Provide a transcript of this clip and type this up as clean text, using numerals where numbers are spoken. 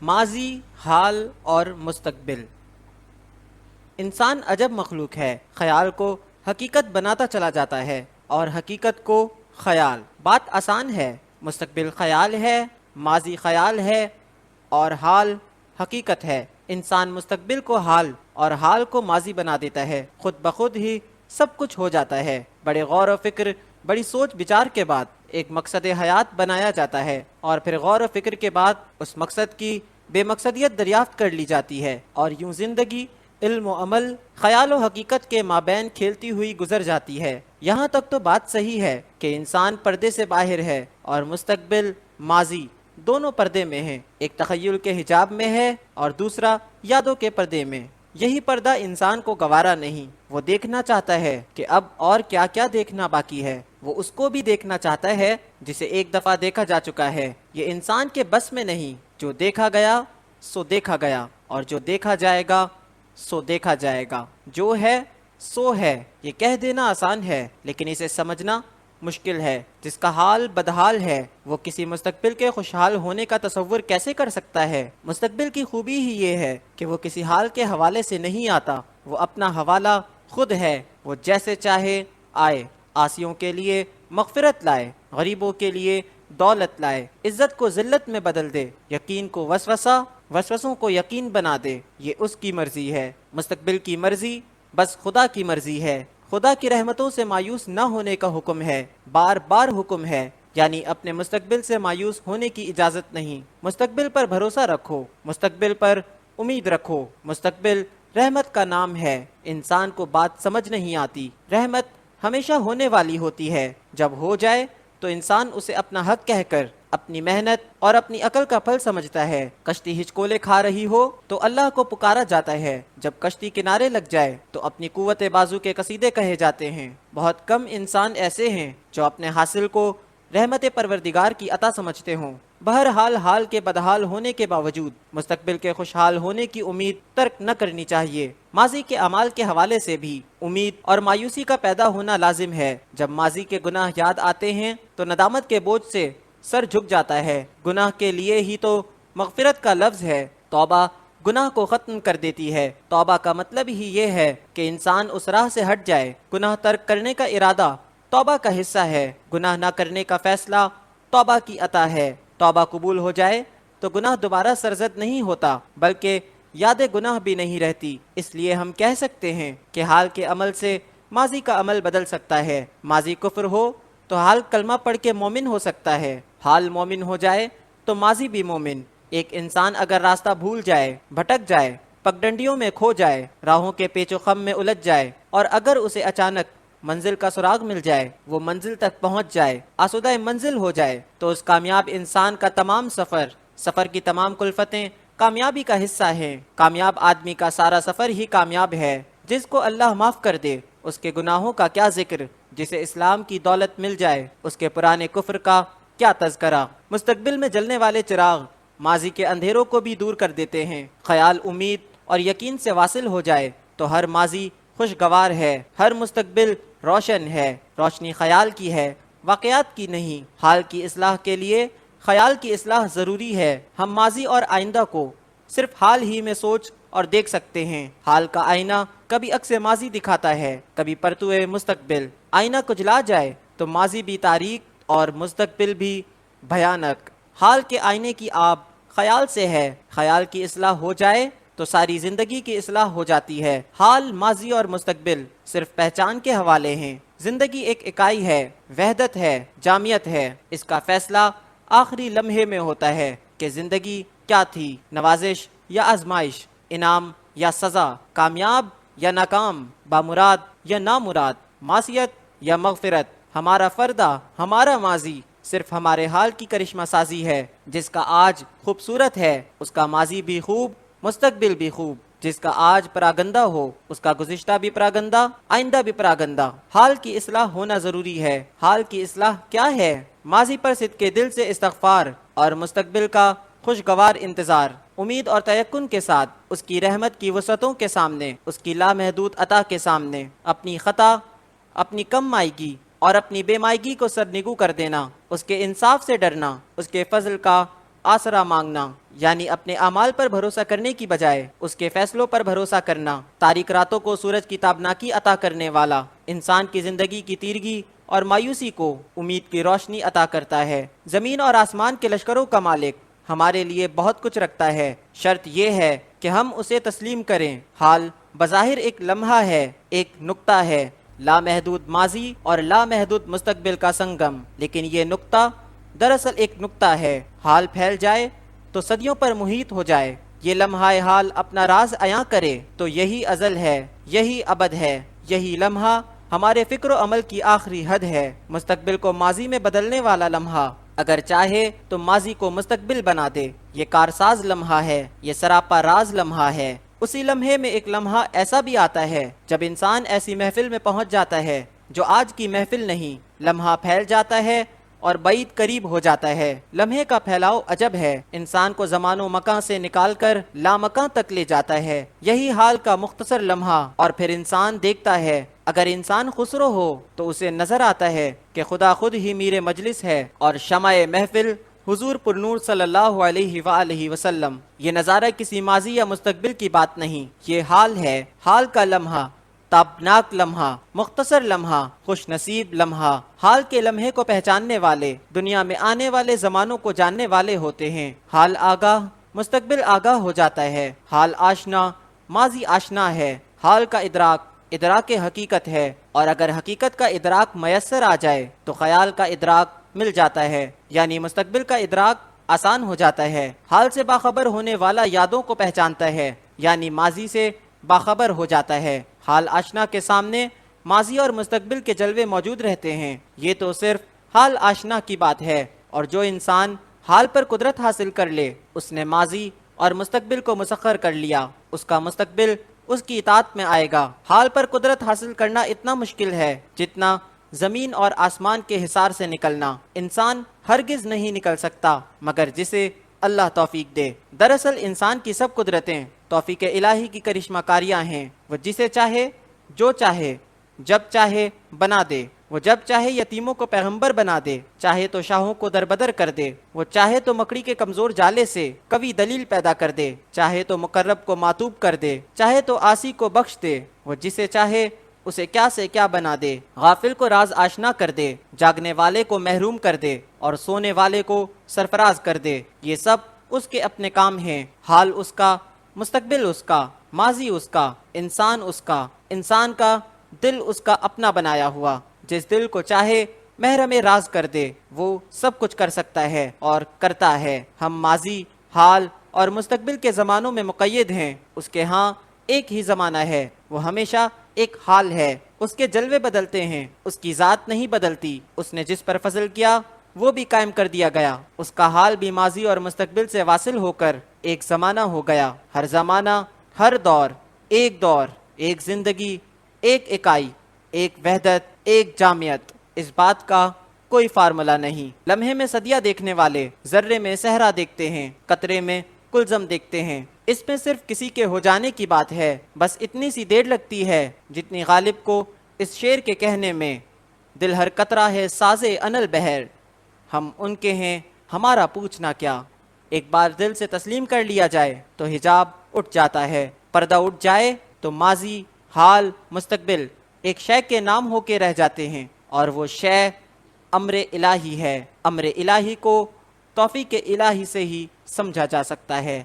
ماضی، حال اور مستقبل۔ انسان عجب مخلوق ہے، خیال کو حقیقت بناتا چلا جاتا ہے اور حقیقت کو خیال۔ بات آسان ہے، مستقبل خیال ہے، ماضی خیال ہے اور حال حقیقت ہے۔ انسان مستقبل کو حال اور حال کو ماضی بنا دیتا ہے، خود بخود ہی سب کچھ ہو جاتا ہے۔ بڑے غور و فکر، بڑی سوچ بچار کے بعد ایک مقصد حیات بنایا جاتا ہے اور پھر غور و فکر کے بعد اس مقصد کی بے مقصدیت دریافت کر لی جاتی ہے، اور یوں زندگی علم و عمل، خیال و حقیقت کے مابین کھیلتی ہوئی گزر جاتی ہے۔ یہاں تک تو بات صحیح ہے کہ انسان پردے سے باہر ہے اور مستقبل، ماضی دونوں پردے میں ہیں، ایک تخیل کے حجاب میں ہے اور دوسرا یادوں کے پردے میں۔ یہی پردہ انسان کو گوارا نہیں، وہ دیکھنا چاہتا ہے کہ اب اور کیا کیا دیکھنا باقی ہے، وہ اس کو بھی دیکھنا چاہتا ہے جسے ایک دفعہ دیکھا جا چکا ہے۔ یہ انسان کے بس میں نہیں، جو دیکھا گیا سو دیکھا گیا، اور جو دیکھا جائے گا سو دیکھا جائے گا۔ جو ہے سو ہے، یہ کہہ دینا آسان ہے لیکن اسے سمجھنا مشکل ہے۔ جس کا حال بدحال ہے وہ کسی مستقبل کے خوشحال ہونے کا تصور کیسے کر سکتا ہے؟ مستقبل کی خوبی ہی یہ ہے کہ وہ کسی حال کے حوالے سے نہیں آتا، وہ اپنا حوالہ خود ہے، وہ جیسے چاہے آئے، عاصیوں کے لیے مغفرت لائے، غریبوں کے لیے دولت لائے، عزت کو ذلت میں بدل دے، یقین کو وسوسہ، وسوسوں کو یقین بنا دے۔ یہ اس کی مرضی ہے۔ مستقبل کی مرضی بس خدا کی مرضی ہے۔ خدا کی رحمتوں سے مایوس نہ ہونے کا حکم ہے، بار بار حکم ہے، یعنی اپنے مستقبل سے مایوس ہونے کی اجازت نہیں۔ مستقبل پر بھروسہ رکھو، مستقبل پر امید رکھو۔ مستقبل رحمت کا نام ہے۔ انسان کو بات سمجھ نہیں آتی، رحمت ہمیشہ ہونے والی ہوتی ہے، جب ہو جائے تو انسان اسے اپنا حق کہہ کر اپنی محنت اور اپنی عقل کا پھل سمجھتا ہے۔ کشتی ہچکولے کھا رہی ہو تو اللہ کو پکارا جاتا ہے، جب کشتی کنارے لگ جائے تو اپنی قوت بازو کے قصیدے کہے جاتے ہیں۔ بہت کم انسان ایسے ہیں جو اپنے حاصل کو رحمت پروردگار کی عطا سمجھتے ہوں۔ بہرحال حال کے بدحال ہونے کے باوجود مستقبل کے خوشحال ہونے کی امید ترک نہ کرنی چاہیے۔ ماضی کے اعمال کے حوالے سے بھی امید اور مایوسی کا پیدا ہونا لازم ہے۔ جب ماضی کے گناہ یاد آتے ہیں تو ندامت کے بوجھ سے سر جھک جاتا ہے۔ گناہ کے لیے ہی تو مغفرت کا لفظ ہے۔ توبہ گناہ کو ختم کر دیتی ہے۔ توبہ کا مطلب ہی یہ ہے کہ انسان اس راہ سے ہٹ جائے۔ گناہ ترک کرنے کا ارادہ توبہ کا حصہ ہے، گناہ نہ کرنے کا فیصلہ توبہ کی عطا ہے۔ توبہ قبول ہو جائے تو گناہ دوبارہ سرزد نہیں ہوتا، بلکہ یاد گناہ بھی نہیں رہتی۔ اس لیے ہم کہہ سکتے ہیں کہ حال کے عمل سے ماضی کا عمل بدل سکتا ہے۔ ماضی کفر ہو تو حال کلمہ پڑھ کے مومن ہو سکتا ہے، حال مومن ہو جائے تو ماضی بھی مومن۔ ایک انسان اگر راستہ بھول جائے، بھٹک جائے، پگڈنڈیوں میں کھو جائے، راہوں کے پیچ و خم میں الجھ جائے، اور اگر اسے اچانک منزل کا سراغ مل جائے، وہ منزل تک پہنچ جائے، آسودہ منزل ہو جائے، تو اس کامیاب انسان کا تمام سفر کی تمام کلفتیں کامیابی کا حصہ ہیں۔ کامیاب آدمی کا سارا سفر ہی کامیاب ہے۔ جس کو اللہ معاف کر دے اس کے گناہوں کا کیا ذکر، جسے اسلام کی دولت مل جائے اس کے پرانے کفر کا کیا تذکرہ۔ مستقبل میں جلنے والے چراغ ماضی کے اندھیروں کو بھی دور کر دیتے ہیں۔ خیال، امید اور یقین سے واصل ہو جائے تو ہر ماضی خوشگوار ہے، ہر مستقبل روشن ہے۔ روشنی خیال کی ہے، واقعات کی نہیں۔ حال کی اصلاح کے لیے خیال کی اصلاح ضروری ہے۔ ہم ماضی اور آئندہ کو صرف حال ہی میں سوچ اور دیکھ سکتے ہیں۔ حال کا آئینہ کبھی عکس ماضی دکھاتا ہے، کبھی پرتو مستقبل۔ آئینہ کجلا جائے تو ماضی بھی تاریک اور مستقبل بھی بھیانک۔ حال کے آئینے کی آب خیال سے ہے، خیال کی اصلاح ہو جائے تو ساری زندگی کی اصلاح ہو جاتی ہے۔ حال، ماضی اور مستقبل صرف پہچان کے حوالے ہیں۔ زندگی ایک اکائی ہے، وحدت ہے، جامعیت ہے۔ اس کا فیصلہ آخری لمحے میں ہوتا ہے کہ زندگی کیا تھی، نوازش یا آزمائش، انعام یا سزا، کامیاب یا ناکام، بامراد یا نامراد، معصیت یا مغفرت۔ ہمارا فردہ، ہمارا ماضی صرف ہمارے حال کی کرشمہ سازی ہے۔ جس کا آج خوبصورت ہے اس کا ماضی بھی خوب، مستقبل بھی خوب۔ جس کا آج پراگندہ ہو اس کا گزشتہ بھی پراگندہ، آئندہ بھی پراگندہ۔ حال کی اصلاح ہونا ضروری ہے۔ حال کی اصلاح کیا ہے؟ ماضی پر صدق کے دل سے استغفار اور مستقبل کا خوشگوار انتظار، امید اور تیقن کے ساتھ اس کی رحمت کی وسعتوں کے سامنے، اس کی لامحدود عطا کے سامنے اپنی خطا، اپنی کم مائیگی اور اپنی بے مائیگی کو سرنگو کر دینا، اس کے انصاف سے ڈرنا، اس کے فضل کا آسرا مانگنا، یعنی اپنے اعمال پر بھروسہ کرنے کی بجائے اس کے فیصلوں پر بھروسہ کرنا، تاریک راتوں کو سورج کی تابناکی عطا کرنے والا، انسان کی زندگی کی تیرگی اور مایوسی کو امید کی روشنی عطا کرتا ہے، زمین اور آسمان کے لشکروں کا مالک ہمارے لیے بہت کچھ رکھتا ہے، شرط یہ ہے کہ ہم اسے تسلیم کریں۔ حال بظاہر ایک لمحہ ہے، ایک نقطہ ہے، لامحدود ماضی اور لامحدود مستقبل کا سنگم، لیکن یہ نقطہ دراصل ایک نقطہ ہے۔ حال پھیل جائے تو صدیوں پر محیط ہو جائے، یہ لمحہ حال اپنا راز عیاں کرے تو یہی ازل ہے، یہی ابد ہے، یہی لمحہ ہمارے فکر و عمل کی آخری حد ہے، مستقبل کو ماضی میں بدلنے والا لمحہ، اگر چاہے تو ماضی کو مستقبل بنا دے، یہ کارساز لمحہ ہے، یہ سراپا راز لمحہ ہے۔ اسی لمحے میں ایک لمحہ ایسا بھی آتا ہے جب انسان ایسی محفل میں پہنچ جاتا ہے جو آج کی محفل نہیں، لمحہ پھیل جاتا ہے اور بعید قریب ہو جاتا ہے، لمحے کا پھیلاؤ عجب ہے، انسان کو زمان و مکان سے نکال کر لامکان تک لے جاتا ہے، یہی حال کا مختصر لمحہ، اور پھر انسان دیکھتا ہے، اگر انسان خسرو ہو تو اسے نظر آتا ہے کہ خدا خود ہی میر مجلس ہے اور شمع محفل حضور پر نور صلی اللہ علیہ وآلہ وسلم۔ یہ نظارہ کسی ماضی یا مستقبل کی بات نہیں، یہ حال ہے، حال کا لمحہ، تابناک لمحہ، مختصر لمحہ، خوش نصیب لمحہ۔ حال کے لمحے کو پہچاننے والے دنیا میں آنے والے زمانوں کو جاننے والے ہوتے ہیں۔ حال آگاہ مستقبل آگاہ ہو جاتا ہے، حال آشنا ماضی آشنا ہے، حال کا ادراک ادراک حقیقت ہے، اور اگر حقیقت کا ادراک میسر آ جائے تو خیال کا ادراک مل جاتا ہے، یعنی مستقبل کا ادراک آسان ہو جاتا ہے۔ حال سے باخبر ہونے والا یادوں کو پہچانتا ہے، یعنی ماضی سے باخبر ہو جاتا ہے۔ حال آشنا کے سامنے ماضی اور مستقبل کے جلوے موجود رہتے ہیں، یہ تو صرف حال آشنا کی بات ہے، اور جو انسان حال پر قدرت حاصل کر لے اس نے ماضی اور مستقبل کو مسخر کر لیا، اس کا مستقبل اس کی اطاعت میں آئے گا۔ حال پر قدرت حاصل کرنا اتنا مشکل ہے جتنا زمین اور آسمان کے حصار سے نکلنا، انسان ہرگز نہیں نکل سکتا مگر جسے اللہ توفیق دے۔ دراصل انسان کی سب قدرتیں توفیق الہی کی کرشمہ کاریاں ہیں، وہ جسے چاہے جو چاہے جب چاہے بنا دے، وہ جب چاہے یتیموں کو پیغمبر بنا دے، چاہے تو شاہوں کو دربدر کر دے، وہ چاہے تو مکڑی کے کمزور جالے سے قوی دلیل پیدا کر دے، چاہے تو مقرب کو معتوب کر دے، چاہے تو عاصی کو بخش دے، وہ جسے چاہے اسے کیا سے کیا بنا دے، غافل کو راز آشنا کر دے، جاگنے والے کو محروم کر دے اور سونے والے کو سرفراز کر دے۔ یہ سب اس کے اپنے کام ہیں، حال اس کا، مستقبل اس کا، ماضی اس کا، انسان کا دل اس کا اپنا بنایا ہوا، جس دل کو چاہے محرم راز کر دے وہ سب کچھ کر سکتا ہے اور کرتا ہے۔ ہم ماضی، حال اور مستقبل کے زمانوں میں مقید ہیں، اس کے ہاں ایک ہی زمانہ ہے، وہ ہمیشہ ایک حال ہے، اس کے جلوے بدلتے ہیں، اس کی ذات نہیں بدلتی، اس نے جس پر فضل کیا وہ بھی قائم کر دیا گیا، اس کا حال بھی ماضی اور مستقبل سے واصل ہو کر ایک زمانہ ہو گیا، ہر زمانہ، ہر دور، ایک زندگی، ایک اکائی، ایک وحدت، ایک جامعیت، اس بات کا کوئی فارمولہ نہیں۔ لمحے میں صدیہ دیکھنے والے ذرے میں صحرا دیکھتے ہیں، قطرے میں کلزم دیکھتے ہیں، اس میں صرف کسی کے ہو جانے کی بات ہے، بس اتنی سی دیر لگتی ہے جتنی غالب کو اس شعر کے کہنے میں، دل ہر قطرہ ہے سازے انل بہر، ہم ان کے ہیں ہمارا پوچھنا کیا۔ ایک بار دل سے تسلیم کر لیا جائے تو حجاب اٹھ جاتا ہے، پردہ اٹھ جائے تو ماضی، حال، مستقبل ایک شے کے نام ہو کے رہ جاتے ہیں، اور وہ شے امر الہی ہے۔ امر الہی کو توفیق الہی سے ہی سمجھا جا سکتا ہے۔